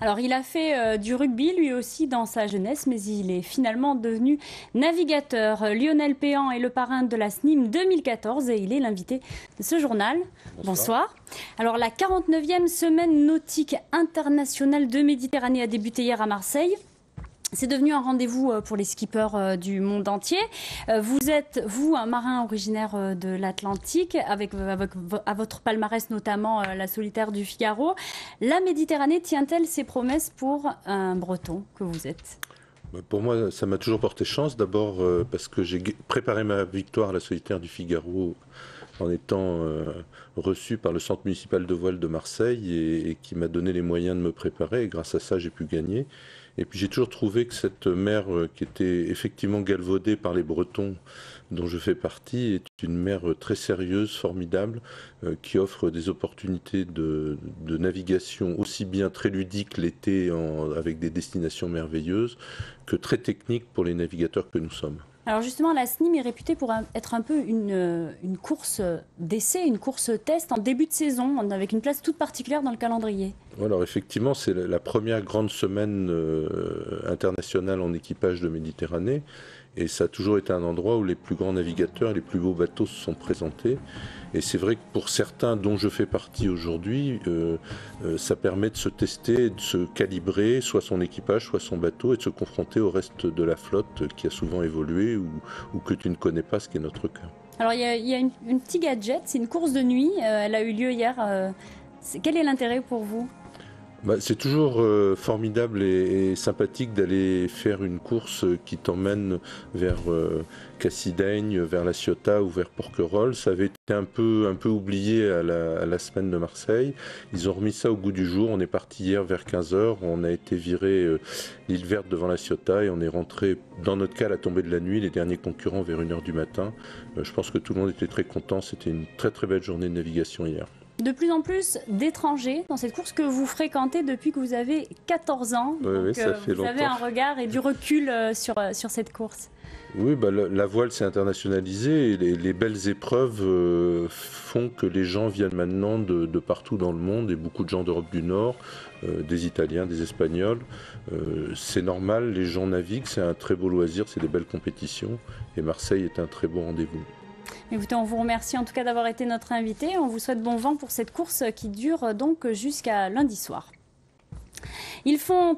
Alors, il a fait du rugby lui aussi dans sa jeunesse, mais il est finalement devenu navigateur. Lionel Péan est le parrain de la SNIM 2014 et il est l'invité de ce journal. Bonsoir. Alors, la 49e semaine nautique internationale de Méditerranée a débuté hier à Marseille. C'est devenu un rendez-vous pour les skippers du monde entier. Vous êtes, vous, un marin originaire de l'Atlantique, avec à votre palmarès notamment la solitaire du Figaro. La Méditerranée tient-elle ses promesses pour un Breton que vous êtes ? Pour moi, ça m'a toujours porté chance. D'abord parce que j'ai préparé ma victoire à la solitaire du Figaro en étant reçu par le centre municipal de voile de Marseille et qui m'a donné les moyens de me préparer. Et grâce à ça, j'ai pu gagner. Et puis j'ai toujours trouvé que cette mer qui était effectivement galvaudée par les Bretons, dont je fais partie, est une mer très sérieuse, formidable, qui offre des opportunités de navigation aussi bien très ludiques l'été avec des destinations merveilleuses, que très techniques pour les navigateurs que nous sommes. Alors justement, la SNIM est réputée pour être un peu une course d'essai, une course test en début de saison, avec une place toute particulière dans le calendrier. Alors effectivement, c'est la première grande semaine internationale en équipage de Méditerranée. Et ça a toujours été un endroit où les plus grands navigateurs et les plus beaux bateaux se sont présentés. Et c'est vrai que pour certains, dont je fais partie aujourd'hui, ça permet de se tester, de se calibrer, soit son équipage, soit son bateau, et de se confronter au reste de la flotte qui a souvent évolué ou que tu ne connais pas, ce qui est notre cas. Alors il y a une petite gadget, c'est une course de nuit, elle a eu lieu hier. Quel est l'intérêt pour vous ? C'est toujours formidable et sympathique d'aller faire une course qui t'emmène vers Cassidaigne, vers La Ciotat ou vers Porquerolles. Ça avait été un peu oublié à la semaine de Marseille. Ils ont remis ça au goût du jour. On est parti hier vers 15h. On a été viré l'île verte devant La Ciotat et on est rentré, dans notre cas, à la tombée de la nuit, les derniers concurrents vers 1h du matin. Je pense que tout le monde était très content. C'était une très très belle journée de navigation hier. De plus en plus d'étrangers dans cette course que vous fréquentez depuis que vous avez 14 ans. Oui, ça fait longtemps. Vous avez un regard et du recul sur cette course. Oui, la voile s'est internationalisée et les belles épreuves font que les gens viennent maintenant de partout dans le monde et beaucoup de gens d'Europe du Nord, des Italiens, des Espagnols. C'est normal, les gens naviguent, c'est un très beau loisir, c'est des belles compétitions et Marseille est un très beau rendez-vous. Écoutez, on vous remercie en tout cas d'avoir été notre invité. On vous souhaite bon vent pour cette course qui dure donc jusqu'à lundi soir. Ils font